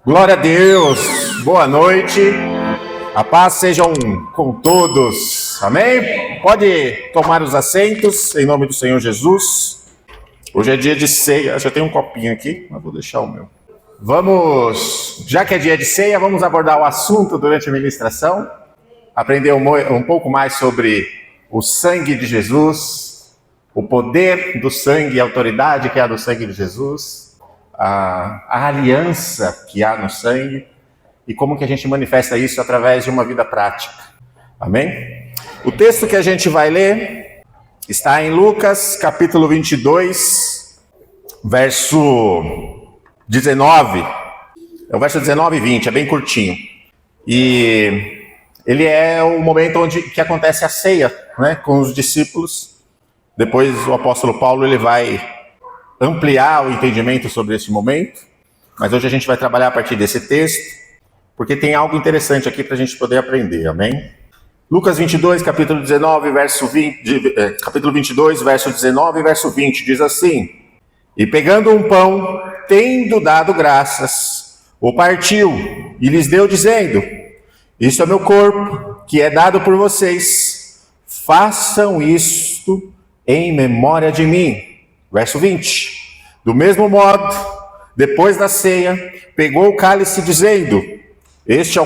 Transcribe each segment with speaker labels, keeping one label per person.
Speaker 1: Glória a Deus, boa noite, a paz sejam com todos, amém? Pode tomar os assentos, em nome do Senhor Jesus. Hoje é dia de ceia, já tem um copinho aqui, mas vou deixar o meu. Vamos, já que é dia de ceia, vamos abordar o assunto durante a ministração, aprender um pouco mais sobre o sangue de Jesus, o poder do sangue e a autoridade que há no sangue de Jesus, a aliança que há no sangue e como que a gente manifesta isso através de uma vida prática. Amém? O texto que a gente vai ler está em Lucas capítulo 22, verso 19. É o verso 19 e 20, é bem curtinho. E ele é o momento que acontece a ceia, né, com os discípulos. Depois o apóstolo Paulo ele vai ampliar o entendimento sobre esse momento, mas hoje a gente vai trabalhar a partir desse texto, porque tem algo interessante aqui para a gente poder aprender, amém? Lucas 22, capítulo 19, verso 20, capítulo 22, verso 19 e verso 20, diz assim: E pegando um pão, tendo dado graças, o partiu e lhes deu, dizendo: Isto é meu corpo, que é dado por vocês, façam isto em memória de mim. Verso 20, do mesmo modo, depois da ceia, pegou o cálice dizendo: Este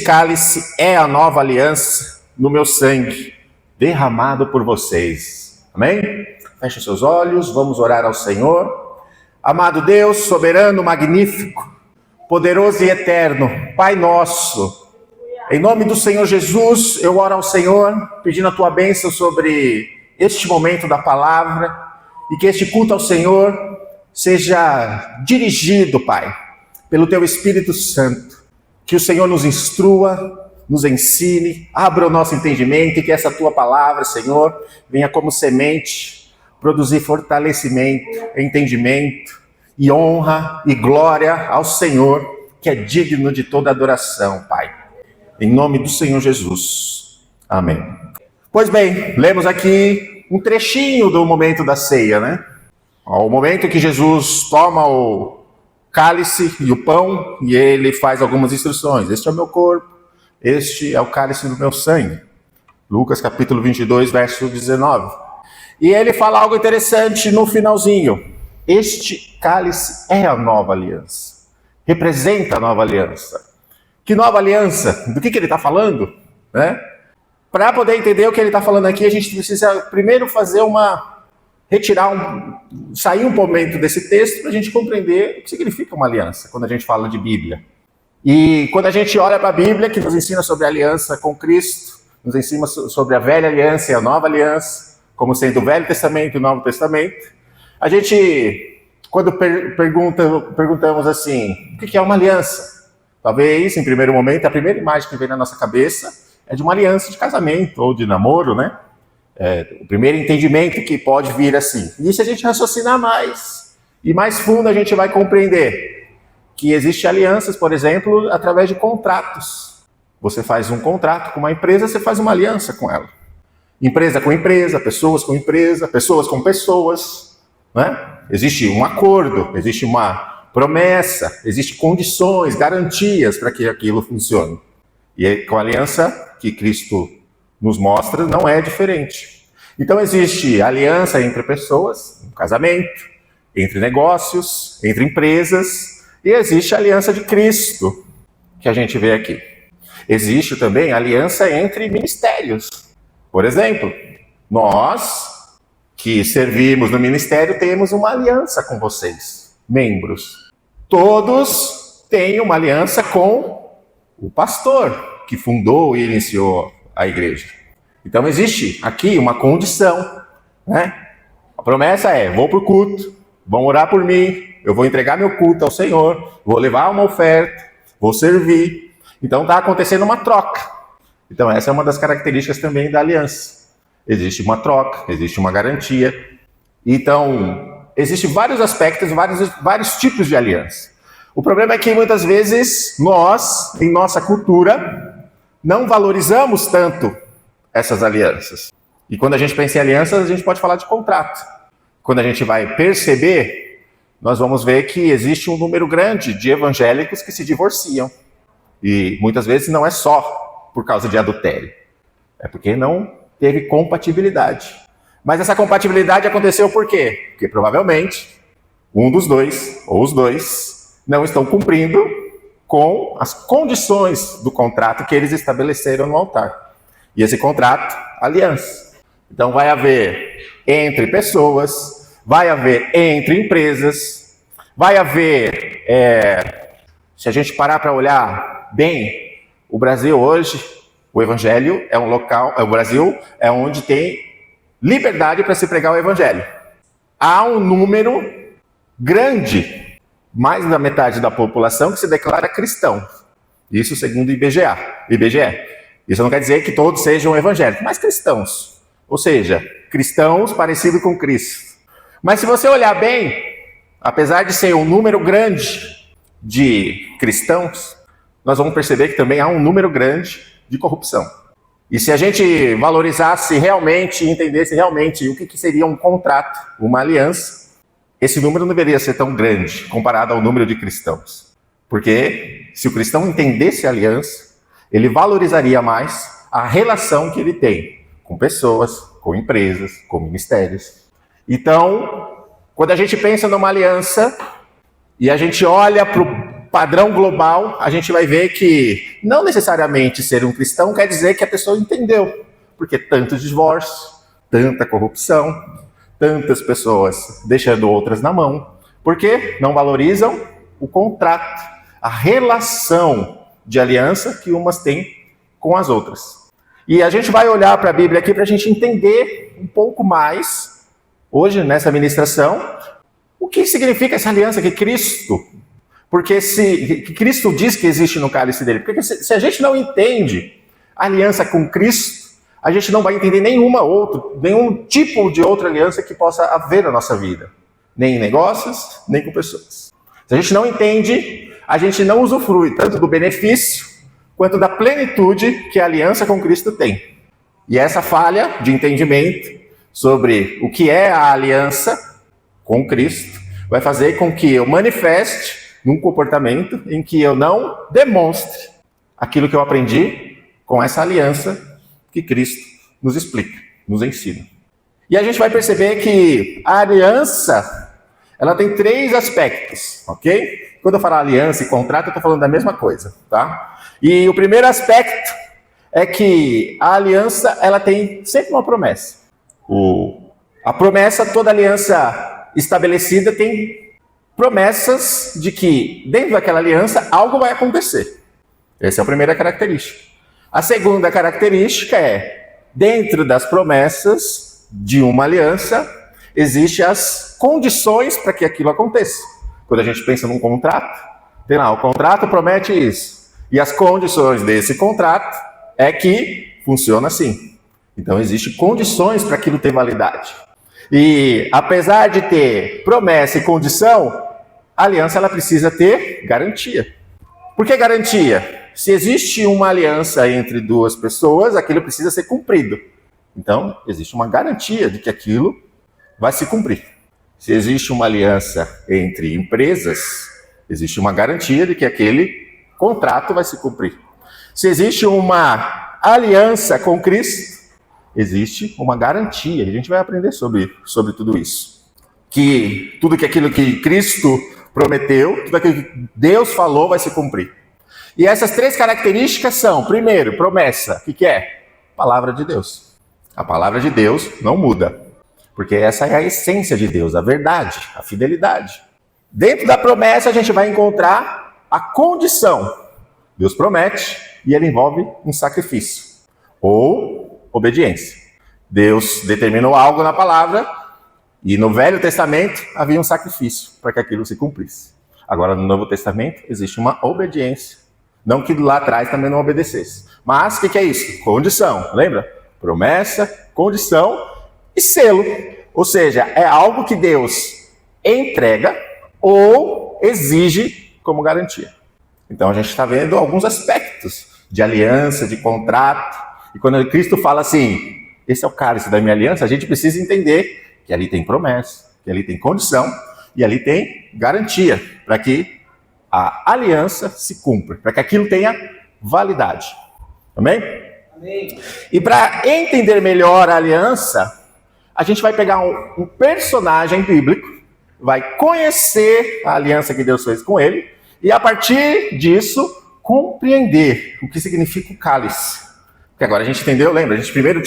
Speaker 1: cálice é a nova aliança no meu sangue, derramado por vocês. Amém? Feche seus olhos, vamos orar ao Senhor. Amado Deus, soberano, magnífico, poderoso e eterno, Pai nosso, em nome do Senhor Jesus, eu oro ao Senhor, pedindo a tua bênção sobre este momento da palavra, e que este culto ao Senhor seja dirigido, Pai, pelo Teu Espírito Santo, que o Senhor nos instrua, nos ensine, abra o nosso entendimento, e que essa Tua palavra, Senhor, venha como semente, produzir fortalecimento, entendimento, e honra e glória ao Senhor, que é digno de toda adoração, Pai, em nome do Senhor Jesus, amém. Pois bem, lemos aqui um trechinho do momento da ceia, né? O momento que Jesus toma o cálice e o pão e ele faz algumas instruções. Este é o meu corpo, este é o cálice do meu sangue. Lucas capítulo 22, verso 19. E ele fala algo interessante no finalzinho. Este cálice é a nova aliança. Representa a nova aliança. Que nova aliança? Do que ele está falando? Né? Para poder entender o que ele está falando aqui, a gente precisa primeiro sair um momento desse texto para a gente compreender o que significa uma aliança, quando a gente fala de Bíblia. E quando a gente olha para a Bíblia, que nos ensina sobre a aliança com Cristo, nos ensina sobre a velha aliança e a nova aliança, como sendo o Velho Testamento e o Novo Testamento, a gente, quando perguntamos assim, o que é uma aliança? Talvez, em primeiro momento, a primeira imagem que vem na nossa cabeça é de uma aliança de casamento ou de namoro, né? O primeiro entendimento que pode vir assim. E se a gente raciocinar mais e mais fundo, a gente vai compreender que existem alianças, por exemplo, através de contratos. Você faz um contrato com uma empresa, você faz uma aliança com ela. Empresa com empresa, pessoas com empresa, pessoas com pessoas, né? Existe um acordo, existe uma promessa, existem condições, garantias para que aquilo funcione. E com a aliança que Cristo nos mostra, não é diferente. Então existe aliança entre pessoas, um casamento, entre negócios, entre empresas, e existe a aliança de Cristo, que a gente vê aqui. Existe também aliança entre ministérios. Por exemplo, nós que servimos no ministério temos uma aliança com vocês, membros. Todos têm uma aliança com o pastor que fundou e iniciou a igreja. Então existe aqui uma condição, né? A promessa é: vou para o culto, vão orar por mim, eu vou entregar meu culto ao Senhor, vou levar uma oferta, vou servir. Então está acontecendo uma troca. Então essa é uma das características também da aliança. Existe uma troca, existe uma garantia. Então existem vários aspectos, vários tipos de aliança. O problema é que muitas vezes nós, em nossa cultura, não valorizamos tanto essas alianças. E quando a gente pensa em alianças, a gente pode falar de contrato. Quando a gente vai perceber, nós vamos ver que existe um número grande de evangélicos que se divorciam. E muitas vezes não é só por causa de adultério, é porque não teve compatibilidade. Mas essa compatibilidade aconteceu por quê? Porque provavelmente um dos dois, ou os dois, não estão cumprindo com as condições do contrato que eles estabeleceram no altar. E esse contrato, aliança. Então vai haver entre pessoas, vai haver entre empresas, vai haver, se a gente parar para olhar bem, o Brasil hoje, o evangelho é um local, o Brasil é onde tem liberdade para se pregar o evangelho. Há um número grande, mais da metade da população, que se declara cristão. Isso segundo o IBGE. Isso não quer dizer que todos sejam evangélicos, mas cristãos. Ou seja, cristãos parecidos com Cristo. Mas se você olhar bem, apesar de ser um número grande de cristãos, nós vamos perceber que também há um número grande de corrupção. E se a gente valorizasse realmente, entendesse realmente o que seria um contrato, uma aliança, esse número não deveria ser tão grande comparado ao número de cristãos. Porque se o cristão entendesse a aliança, ele valorizaria mais a relação que ele tem com pessoas, com empresas, com ministérios. Então, quando a gente pensa numa aliança e a gente olha para o padrão global, a gente vai ver que não necessariamente ser um cristão quer dizer que a pessoa entendeu. Porque tanto divórcio, tanta corrupção, tantas pessoas deixando outras na mão, porque não valorizam o contrato, a relação de aliança que umas têm com as outras. E a gente vai olhar para a Bíblia aqui para a gente entender um pouco mais, hoje nessa ministração, o que significa essa aliança que Cristo, porque que Cristo diz que existe no cálice dele. Porque se a gente não entende a aliança com Cristo, a gente não vai entender nenhum tipo de outra aliança que possa haver na nossa vida. Nem em negócios, nem com pessoas. Se a gente não entende, a gente não usufrui tanto do benefício quanto da plenitude que a aliança com Cristo tem. E essa falha de entendimento sobre o que é a aliança com Cristo vai fazer com que eu manifeste num comportamento em que eu não demonstre aquilo que eu aprendi com essa aliança que Cristo nos explica, nos ensina. E a gente vai perceber que a aliança, ela tem 3 aspectos, ok? Quando eu falar aliança e contrato, eu estou falando da mesma coisa, tá? E o primeiro aspecto é que a aliança, ela tem sempre uma promessa. A promessa, toda aliança estabelecida tem promessas de que dentro daquela aliança algo vai acontecer. Essa é a primeira característica. A segunda característica é, dentro das promessas de uma aliança, existem as condições para que aquilo aconteça. Quando a gente pensa num contrato, tem lá, o contrato promete isso. E as condições desse contrato é que funciona assim. Então, existem condições para aquilo ter validade. E, apesar de ter promessa e condição, a aliança ela precisa ter garantia. Por que garantia? Se existe uma aliança entre duas pessoas, aquilo precisa ser cumprido. Então, existe uma garantia de que aquilo vai se cumprir. Se existe uma aliança entre empresas, existe uma garantia de que aquele contrato vai se cumprir. Se existe uma aliança com Cristo, existe uma garantia. A gente vai aprender sobre tudo isso. Que tudo aquilo que Cristo prometeu, tudo aquilo que Deus falou vai se cumprir. E essas 3 características são, primeiro, promessa. O que é? Palavra de Deus. A palavra de Deus não muda. Porque essa é a essência de Deus, a verdade, a fidelidade. Dentro da promessa a gente vai encontrar a condição. Deus promete e ele envolve um sacrifício ou obediência. Deus determinou algo na palavra e no Velho Testamento havia um sacrifício para que aquilo se cumprisse. Agora no Novo Testamento existe uma obediência. Não que lá atrás também não obedecesse. Mas o que é isso? Condição, lembra? Promessa, condição e selo. Ou seja, é algo que Deus entrega ou exige como garantia. Então a gente está vendo alguns aspectos de aliança, de contrato. E quando Cristo fala assim, esse é o cálice da minha aliança, a gente precisa entender que ali tem promessa, que ali tem condição e ali tem garantia para que a aliança se cumpra, para que aquilo tenha validade. Amém?
Speaker 2: Amém.
Speaker 1: E para entender melhor a aliança, a gente vai pegar um personagem bíblico, vai conhecer a aliança que Deus fez com ele, e a partir disso, compreender o que significa o cálice. Porque agora a gente entendeu, lembra? A gente primeiro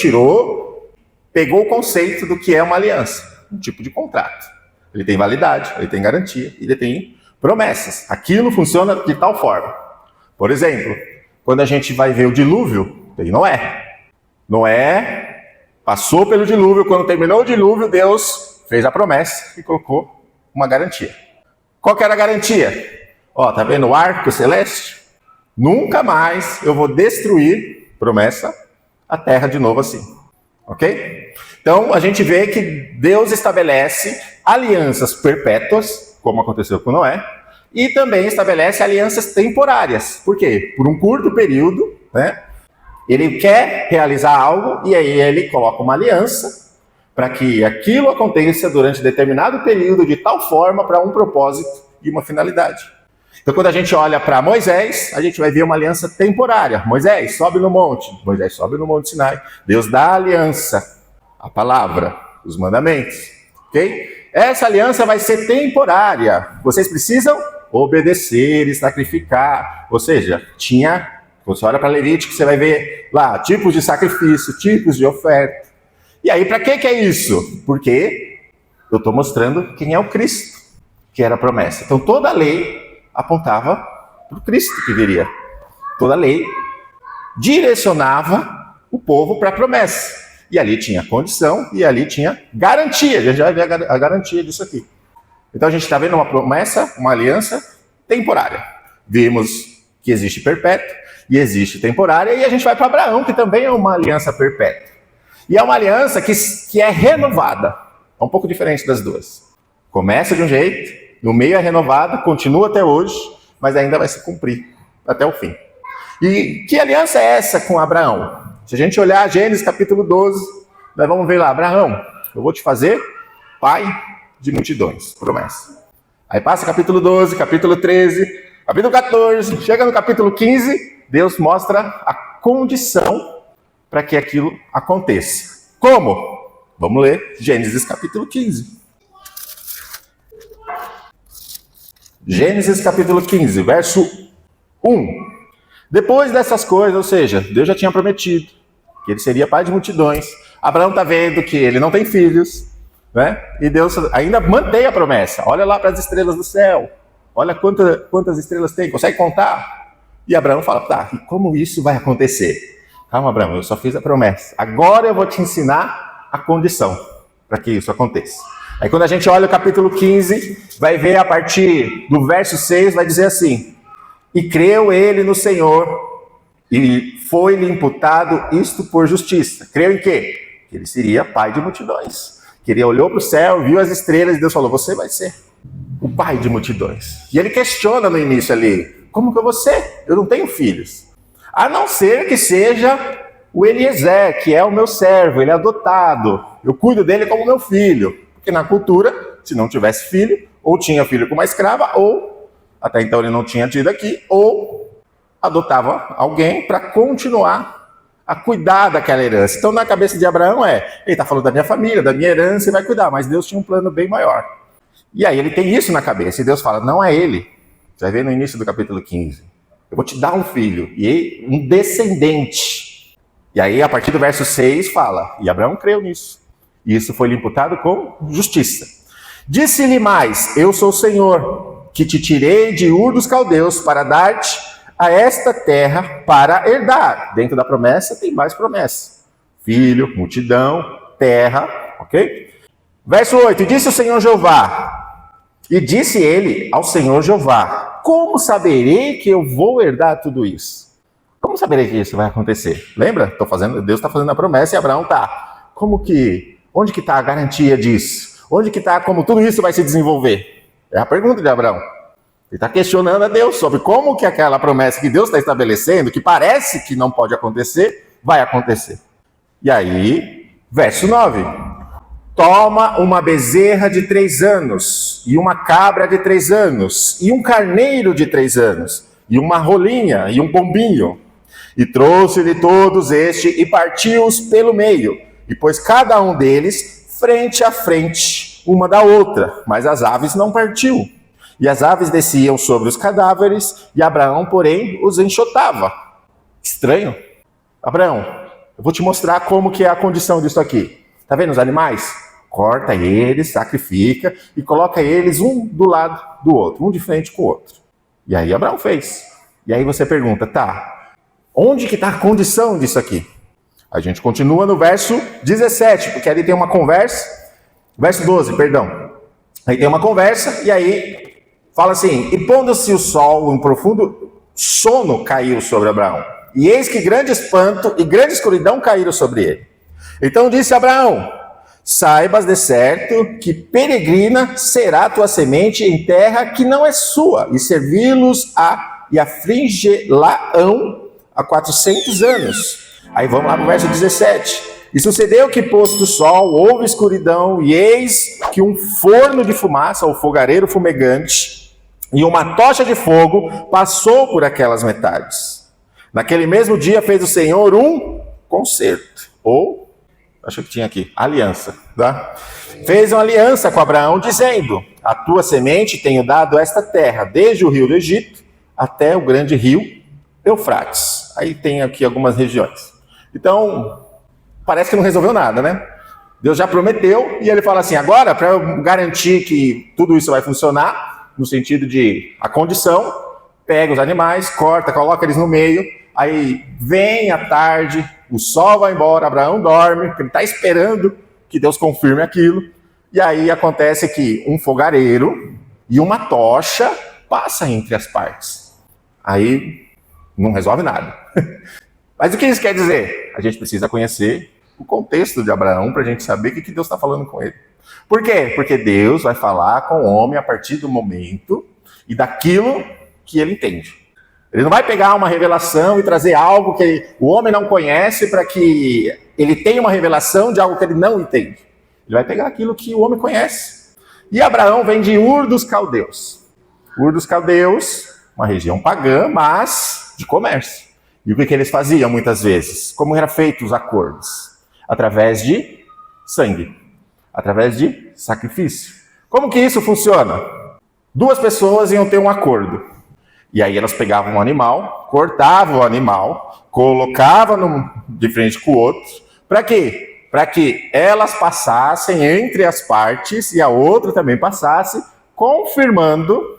Speaker 1: pegou o conceito do que é uma aliança, um tipo de contrato. Ele tem validade, ele tem garantia, ele tem promessas. Aquilo funciona de tal forma. Por exemplo, quando a gente vai ver o dilúvio, tem Noé. Noé passou pelo dilúvio, quando terminou o dilúvio, Deus fez a promessa e colocou uma garantia. Qual que era a garantia? Ó, tá vendo o arco celeste? Nunca mais eu vou destruir, promessa, a terra de novo assim. Ok? Então, a gente vê que Deus estabelece alianças perpétuas, como aconteceu com Noé, e também estabelece alianças temporárias. Por quê? Por um curto período, né? Ele quer realizar algo e aí ele coloca uma aliança para que aquilo aconteça durante determinado período de tal forma para um propósito e uma finalidade. Então, quando a gente olha para Moisés, a gente vai ver uma aliança temporária. Moisés, sobe no monte. Moisés sobe no Monte Sinai. Deus dá a aliança, a palavra, os mandamentos. Ok? Essa aliança vai ser temporária. Vocês precisam obedecer e sacrificar. Ou seja, você olha para Levítico, você vai ver lá tipos de sacrifício, tipos de oferta. E aí, para que é isso? Porque eu estou mostrando quem é o Cristo, que era a promessa. Então, toda a lei apontava para o Cristo que viria. Toda a lei direcionava o povo para a promessa. E ali tinha condição e ali tinha garantia. A gente vai ver a garantia disso aqui. Então a gente está vendo uma promessa, uma aliança temporária. Vimos que existe perpétua e existe temporária. E a gente vai para Abraão, que também é uma aliança perpétua. E é uma aliança que é renovada. É um pouco diferente das duas. Começa de um jeito, no meio é renovada, continua até hoje, mas ainda vai se cumprir até o fim. E que aliança é essa com Abraão? Se a gente olhar Gênesis capítulo 12, nós vamos ver lá, Abraão, eu vou te fazer pai de multidões, promessa. Aí passa capítulo 12, capítulo 13, capítulo 14, chega no capítulo 15, Deus mostra a condição para que aquilo aconteça. Como? Vamos ler Gênesis capítulo 15. Gênesis capítulo 15, verso 1. Depois dessas coisas, ou seja, Deus já tinha prometido que ele seria pai de multidões. Abraão está vendo que ele não tem filhos, né? E Deus ainda mantém a promessa. Olha lá para as estrelas do céu. Olha quantas estrelas tem. Consegue contar? E Abraão fala, tá, e como isso vai acontecer? Calma, Abraão, eu só fiz a promessa. Agora eu vou te ensinar a condição para que isso aconteça. Aí quando a gente olha o capítulo 15, vai ver a partir do verso 6, vai dizer assim: e creu ele no Senhor, e foi-lhe imputado isto por justiça. Creu em quê? Que ele seria pai de multidões. Que ele olhou para o céu, viu as estrelas, e Deus falou, você vai ser o pai de multidões. E ele questiona no início ali, como que eu vou ser? Eu não tenho filhos. A não ser que seja o Eliezer, que é o meu servo, ele é adotado. Eu cuido dele como meu filho. Porque na cultura, se não tivesse filho, ou tinha filho com uma escrava, ou, até então ele não tinha tido aqui, ou adotava alguém para continuar a cuidar daquela herança. Então na cabeça de Abraão ele está falando da minha família, da minha herança, e vai cuidar, mas Deus tinha um plano bem maior. E aí ele tem isso na cabeça, e Deus fala, não é ele. Você vai ver no início do capítulo 15. Eu vou te dar um filho, e um descendente. E aí a partir do verso 6 fala, e Abraão creu nisso. E isso foi lhe imputado com justiça. Disse-lhe mais, eu sou o Senhor, que te tirei de Ur dos Caldeus para dar-te a esta terra para herdar. Dentro da promessa tem mais promessa. Filho, multidão, terra, ok? Verso 8, disse o Senhor Jeová, e disse ele ao Senhor Jeová, como saberei que eu vou herdar tudo isso? Como saberei que isso vai acontecer? Lembra? Deus está fazendo a promessa e Abraão está. Onde que está a garantia disso? Onde que está como tudo isso vai se desenvolver? É a pergunta de Abraão. Ele está questionando a Deus sobre como que aquela promessa que Deus está estabelecendo, que parece que não pode acontecer, vai acontecer. E aí, verso 9. toma uma bezerra de 3 anos, e uma cabra de 3 anos, e um carneiro de 3 anos, e uma rolinha, e um pombinho. E trouxe-lhe todos e partiu-os pelo meio, e pôs cada um deles frente a frente, uma da outra, mas as aves não partiu. E as aves desciam sobre os cadáveres, e Abraão, porém, os enxotava. Estranho. Abraão, eu vou te mostrar como que é a condição disso aqui. Tá vendo os animais? Corta eles, sacrifica e coloca eles um do lado do outro, um de frente com o outro. E aí Abraão fez. E aí você pergunta, tá, onde que está a condição disso aqui? A gente continua no verso 17, porque ali tem uma conversa, verso 12, perdão. Aí tem uma conversa e aí fala assim, e pondo-se o sol, um profundo sono caiu sobre Abraão. E eis que grande espanto e grande escuridão caíram sobre ele. Então disse Abraão, saibas de certo que peregrina será tua semente em terra que não é sua, e servi-los e aflige-la-ão há 400 anos. Aí vamos lá no verso 17. E sucedeu que, posto o sol, houve escuridão, e eis que um forno de fumaça, ou fogareiro fumegante, e uma tocha de fogo passou por aquelas metades. Naquele mesmo dia fez o Senhor um concerto, ou, acho que tinha aqui, aliança, tá? Fez uma aliança com Abraão, dizendo, a tua semente tenho dado esta terra, desde o rio do Egito até o grande rio Eufrates. Aí tem aqui algumas regiões. Então, parece que não resolveu nada, né? Deus já prometeu, e ele fala assim, agora, para eu garantir que tudo isso vai funcionar, no sentido de a condição, pega os animais, corta, coloca eles no meio, aí vem à tarde, o sol vai embora, Abraão dorme, porque ele está esperando que Deus confirme aquilo, e aí acontece que um fogareiro e uma tocha passa entre as partes. Aí não resolve nada. Mas o que isso quer dizer? A gente precisa conhecer o contexto de Abraão para a gente saber o que Deus está falando com ele. Por quê? Porque Deus vai falar com o homem a partir do momento e daquilo que ele entende. Ele não vai pegar uma revelação e trazer algo que o homem não conhece para que ele tenha uma revelação de algo que ele não entende. Ele vai pegar aquilo que o homem conhece. E Abraão vem de Ur dos Caldeus. Ur dos Caldeus, uma região pagã, mas de comércio. E o que eles faziam muitas vezes? Como eram feitos os acordos? Através de sangue. Através de sacrifício. Como que isso funciona? 2 pessoas iam ter um acordo. E aí elas pegavam um animal, cortavam o animal, colocavam de frente com o outro. Para quê? Para que elas passassem entre as partes e a outra também passasse, confirmando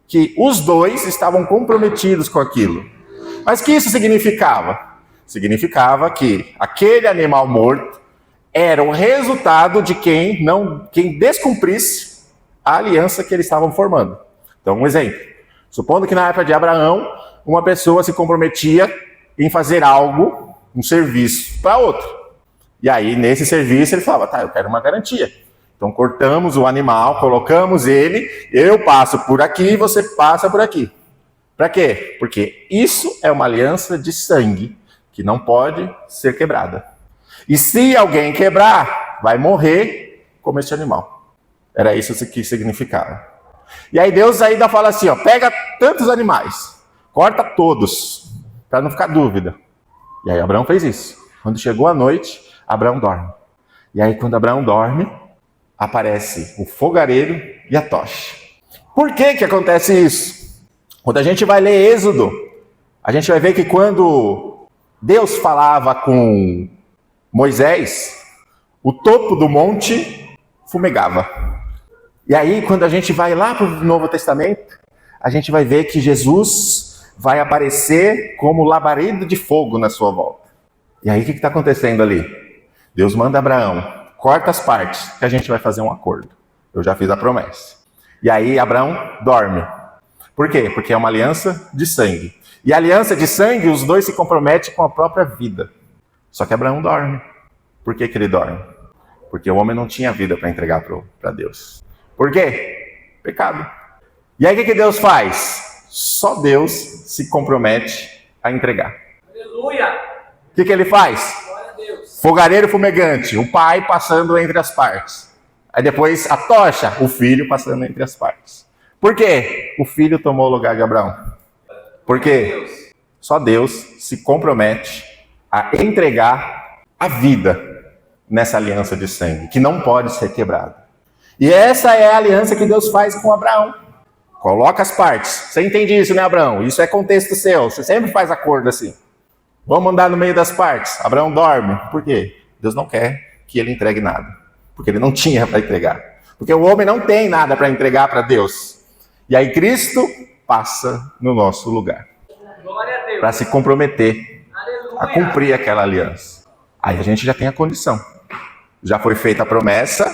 Speaker 1: que os 2 estavam comprometidos com aquilo. Mas o que isso significava? Significava que aquele animal morto era o resultado de quem descumprisse a aliança que eles estavam formando. Então, um exemplo. Supondo que na época de Abraão, uma pessoa se comprometia em fazer algo, um serviço, para outro. E aí, nesse serviço, ele falava, tá, eu quero uma garantia. Então, cortamos o animal, colocamos ele, eu passo por aqui, você passa por aqui. Para quê? Porque isso é uma aliança de sangue, que não pode ser quebrada. E se alguém quebrar, vai morrer como esse animal. Era isso que significava. E aí Deus ainda fala assim, ó, pega tantos animais, corta todos, para não ficar dúvida. E aí Abraão fez isso. Quando chegou a noite, Abraão dorme. E aí quando Abraão dorme, aparece o fogareiro e a tocha. Por que que acontece isso? Quando a gente vai ler Êxodo, a gente vai ver que quando Deus falava com Moisés, o topo do monte fumegava. E aí, quando a gente vai lá para o Novo Testamento, a gente vai ver que Jesus vai aparecer como labareda de fogo na sua volta. E aí, o que está acontecendo ali? Deus manda Abraão, corta as partes, que a gente vai fazer um acordo. Eu já fiz a promessa. E aí, Abraão dorme. Por quê? Porque é uma aliança de sangue. E a aliança de sangue, os 2 se comprometem com a própria vida. Só que Abraão dorme. Por que ele dorme? Porque o homem não tinha vida para entregar para Deus. Por quê? Pecado. E aí o que Deus faz? Só Deus se compromete a entregar.
Speaker 2: Aleluia!
Speaker 1: O que ele faz?
Speaker 2: Glória a Deus.
Speaker 1: fogareiro fumegante, o pai passando entre as partes. Aí depois a tocha, o filho passando entre as partes. Por quê? O filho tomou o lugar de Abraão. Por quê? Só Deus se compromete a entregar a vida nessa aliança de sangue, que não pode ser quebrada. E essa é a aliança que Deus faz com Abraão. Coloca as partes. Você entende isso, né, Abraão? Isso é contexto seu. Você sempre faz acordo assim. Vamos andar no meio das partes. Abraão dorme. Por quê? Deus não quer que ele entregue nada. Porque ele não tinha para entregar. Porque o homem não tem nada para entregar para Deus. E aí Cristo passa no nosso lugar. Para se comprometer a cumprir aquela aliança. Aí a gente já tem a condição. Já foi feita a promessa,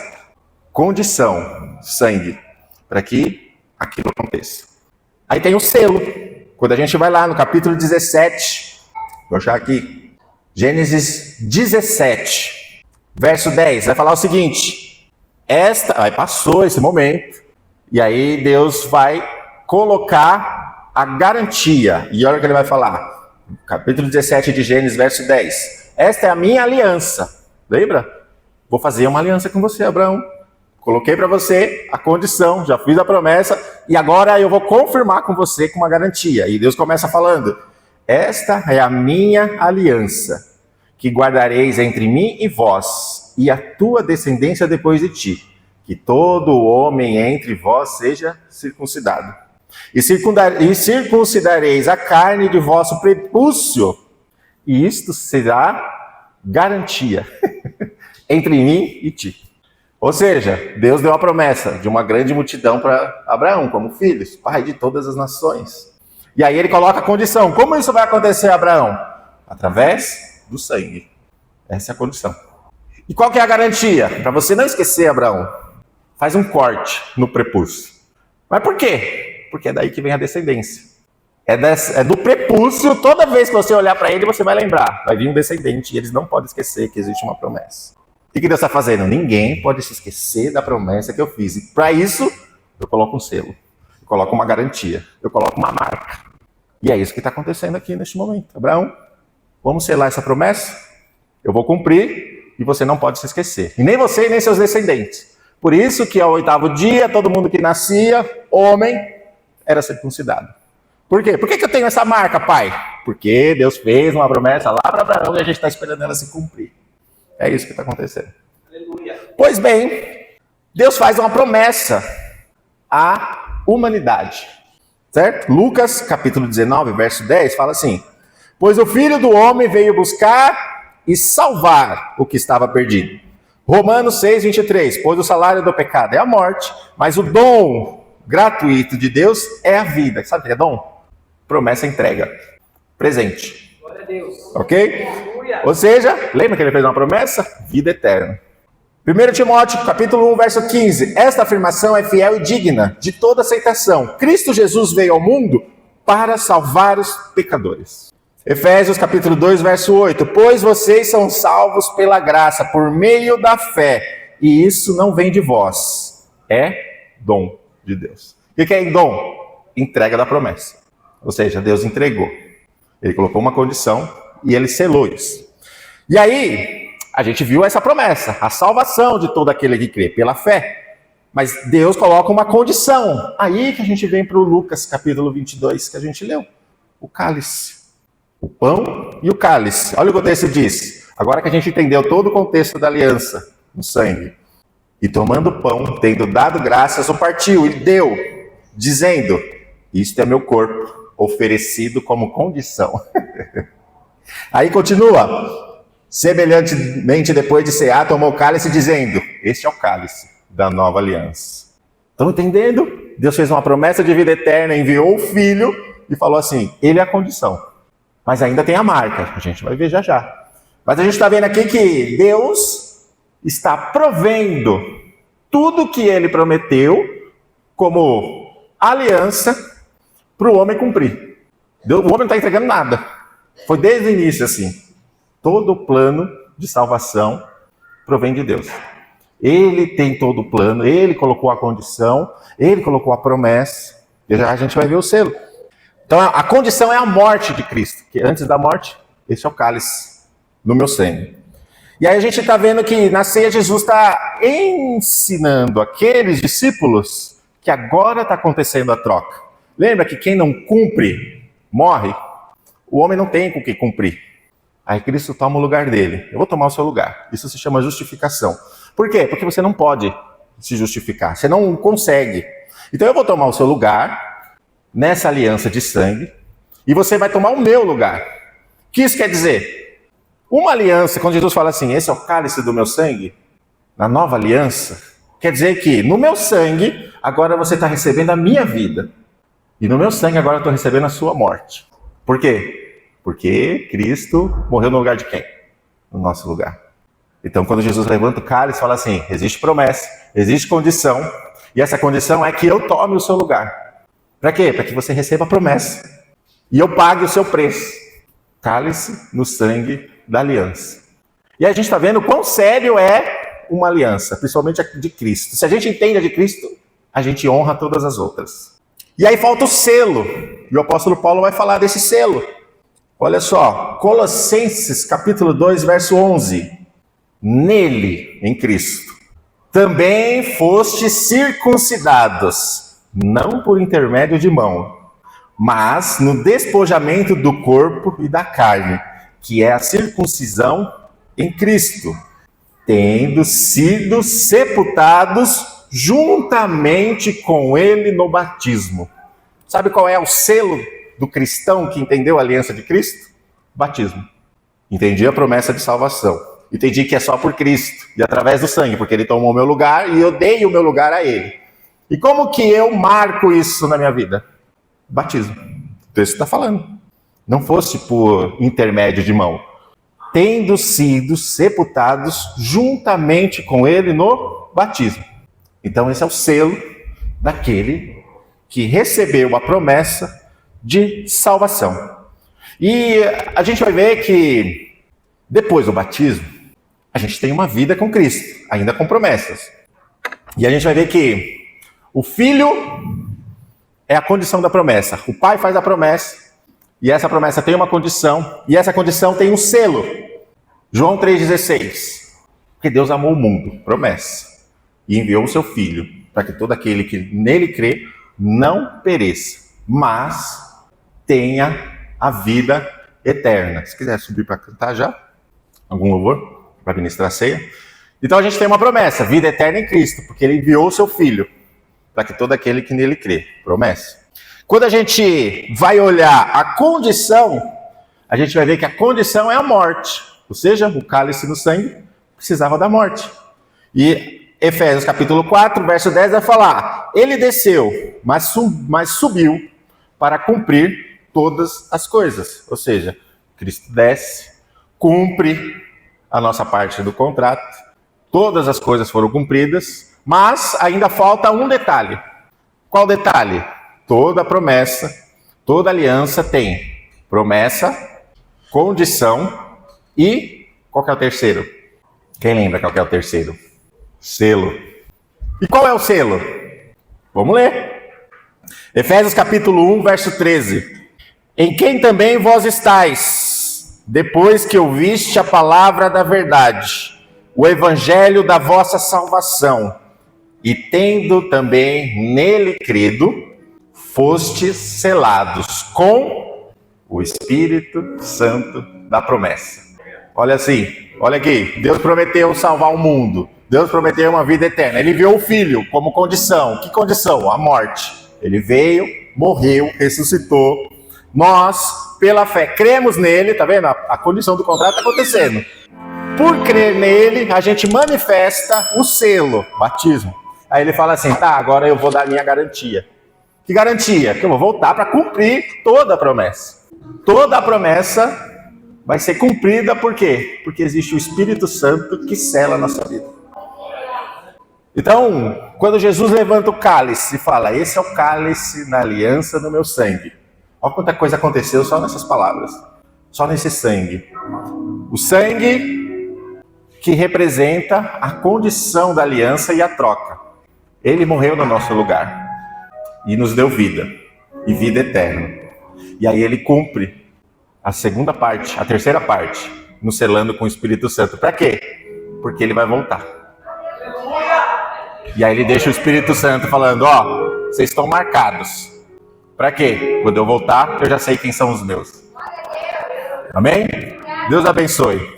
Speaker 1: condição, sangue, para que aquilo aconteça. Aí tem o selo. Quando a gente vai lá no capítulo 17, vou achar aqui, Gênesis 17, verso 10, vai falar o seguinte: aí passou esse momento, e aí Deus vai colocar a garantia, e olha o que ele vai falar, capítulo 17 de Gênesis, verso 10, esta é a minha aliança, lembra? Vou fazer uma aliança com você, Abraão. Coloquei para você a condição, já fiz a promessa, e agora eu vou confirmar com você com uma garantia. E Deus começa falando: esta é a minha aliança, que guardareis entre mim e vós, e a tua descendência depois de ti, que todo homem entre vós seja circuncidado. E circuncidareis a carne de vosso prepúcio, e isto será garantia entre mim e ti. Ou seja, Deus deu a promessa de uma grande multidão para Abraão, como filhos, pai de todas as nações. E aí ele coloca a condição. Como isso vai acontecer, Abraão? Através do sangue. Essa é a condição. E qual que é a garantia? Para você não esquecer, Abraão, faz um corte no prepúcio. Mas por quê? Porque é daí que vem a descendência. É do prepúcio, toda vez que você olhar para ele, você vai lembrar. Vai vir um descendente e eles não podem esquecer que existe uma promessa. O que Deus está fazendo? Ninguém pode se esquecer da promessa que eu fiz. E para isso, eu coloco um selo. Eu coloco uma garantia. Eu coloco uma marca. E é isso que está acontecendo aqui neste momento. Abraão, vamos selar essa promessa? Eu vou cumprir e você não pode se esquecer. E nem você e nem seus descendentes. Por isso que ao 8º dia, todo mundo que nascia, homem, era circuncidado. Por quê? Por que eu tenho essa marca, pai? Porque Deus fez uma promessa lá para Abraão e a gente está esperando ela se cumprir. É isso que está acontecendo. Aleluia. Pois bem, Deus faz uma promessa à humanidade. Certo? Lucas, capítulo 19, verso 10, fala assim: pois o Filho do Homem veio buscar e salvar o que estava perdido. Romanos 6, 23, pois o salário do pecado é a morte, mas o dom gratuito de Deus é a vida. Sabe o que é dom? Promessa entrega. Presente. Glória a Deus. Ok? Ou seja, lembra que ele fez uma promessa? Vida eterna. 1 Timóteo, capítulo 1, verso 15. Esta afirmação é fiel e digna de toda aceitação. Cristo Jesus veio ao mundo para salvar os pecadores. Efésios, capítulo 2, verso 8. Pois vocês são salvos pela graça, por meio da fé. E isso não vem de vós. É dom de Deus. O que é dom? Entrega da promessa. Ou seja, Deus entregou. Ele colocou uma condição e ele selou isso. E aí, a gente viu essa promessa, a salvação de todo aquele que crê pela fé. Mas Deus coloca uma condição. Aí que a gente vem para o Lucas, capítulo 22, que a gente leu. O cálice. O pão e o cálice. Olha o que o texto diz. Agora que a gente entendeu todo o contexto da aliança, no sangue. E tomando o pão, tendo dado graças, o partiu e deu, dizendo: isto é meu corpo, oferecido como condição. Aí continua. Semelhantemente, depois de cear, tomou o cálice, dizendo: este é o cálice da nova aliança. Estão entendendo? Deus fez uma promessa de vida eterna, enviou o Filho e falou assim: ele é a condição. Mas ainda tem a marca, a gente vai ver já já. Mas a gente está vendo aqui que Deus está provendo tudo que ele prometeu como aliança para o homem cumprir. O homem não está entregando nada. Foi desde o início assim. Todo o plano de salvação provém de Deus. Ele tem todo o plano, ele colocou a condição, ele colocou a promessa. E já a gente vai ver o selo. Então a condição é a morte de Cristo. Que antes da morte, esse é o cálice no meu sangue. E aí a gente está vendo que na ceia Jesus está ensinando aqueles discípulos que agora está acontecendo a troca. Lembra que quem não cumpre, morre? O homem não tem com o que cumprir. Aí Cristo toma o lugar dele. Eu vou tomar o seu lugar. Isso se chama justificação. Por quê? Porque você não pode se justificar. Você não consegue. Então eu vou tomar o seu lugar nessa aliança de sangue e você vai tomar o meu lugar. O que isso quer dizer? Uma aliança, quando Jesus fala assim, esse é o cálice do meu sangue, na nova aliança, quer dizer que no meu sangue, agora você está recebendo a minha vida. E no meu sangue, agora eu estou recebendo a sua morte. Por quê? Porque Cristo morreu no lugar de quem? No nosso lugar. Então, quando Jesus levanta o cálice, fala assim, existe promessa, existe condição, e essa condição é que eu tome o seu lugar. Para quê? Para que você receba a promessa. E eu pague o seu preço. Cálice no sangue da aliança. E a gente está vendo quão sério é uma aliança, principalmente a de Cristo. Se a gente entende a de Cristo, a gente honra todas as outras. E aí falta o selo. E o apóstolo Paulo vai falar desse selo. Olha só, Colossenses capítulo 2, verso 11. Nele, em Cristo, também fostes circuncidados, não por intermédio de mão, mas no despojamento do corpo e da carne, que é a circuncisão em Cristo, tendo sido sepultados juntamente com ele no batismo. Sabe qual é o selo do cristão que entendeu a aliança de Cristo? Batismo. Entendi a promessa de salvação. Entendi que é só por Cristo e através do sangue, porque ele tomou o meu lugar e eu dei o meu lugar a ele. E como que eu marco isso na minha vida? Batismo. O texto está falando. Não fosse por intermédio de mão. Tendo sido sepultados juntamente com ele no batismo. Então esse é o selo daquele que recebeu a promessa de salvação. E a gente vai ver que depois do batismo, a gente tem uma vida com Cristo, ainda com promessas. E a gente vai ver que o Filho é a condição da promessa. O Pai faz a promessa. E essa promessa tem uma condição, e essa condição tem um selo. João 3,16. Porque Deus amou o mundo, promessa, e enviou o seu Filho, para que todo aquele que nele crê não pereça, mas tenha a vida eterna. Se quiser subir para cantar já, algum louvor, para ministrar a ceia. Então a gente tem uma promessa, vida eterna em Cristo, porque ele enviou o seu Filho, para que todo aquele que nele crê, promessa. Quando a gente vai olhar a condição, a gente vai ver que a condição é a morte. Ou seja, o cálice no sangue precisava da morte. E Efésios capítulo 4, verso 10 vai falar, ele desceu, mas subiu para cumprir todas as coisas. Ou seja, Cristo desce, cumpre a nossa parte do contrato, todas as coisas foram cumpridas, mas ainda falta um detalhe. Qual detalhe? Toda promessa, toda aliança tem promessa, condição e qual que é o terceiro? Quem lembra qual que é o terceiro? Selo. E qual é o selo? Vamos ler. Efésios capítulo 1, verso 13. Em quem também vós estáis, depois que ouviste a palavra da verdade, o evangelho da vossa salvação, e tendo também nele crido, fostes selados com o Espírito Santo da promessa. Olha assim, olha aqui, Deus prometeu salvar o mundo, Deus prometeu uma vida eterna, ele enviou o Filho como condição. Que condição? A morte. Ele veio, morreu, ressuscitou, nós, pela fé, cremos nele, tá vendo? A condição do contrato está acontecendo. Por crer nele, a gente manifesta o selo, batismo. Aí ele fala assim, tá, agora eu vou dar a minha garantia. Que garantia? Que eu vou voltar para cumprir toda a promessa. Toda a promessa vai ser cumprida por quê? Porque existe o Espírito Santo que sela a nossa vida. Então, quando Jesus levanta o cálice e fala, esse é o cálice na aliança do meu sangue. Olha quanta coisa aconteceu só nessas palavras. Só nesse sangue. O sangue que representa a condição da aliança e a troca. Ele morreu no nosso lugar. E nos deu vida, e vida eterna. E aí ele cumpre a segunda parte, a terceira parte, nos selando com o Espírito Santo. Para quê? Porque ele vai voltar. E aí ele deixa o Espírito Santo falando, ó, vocês estão marcados. Para quê? Quando eu voltar, eu já sei quem são os meus. Amém? Deus abençoe.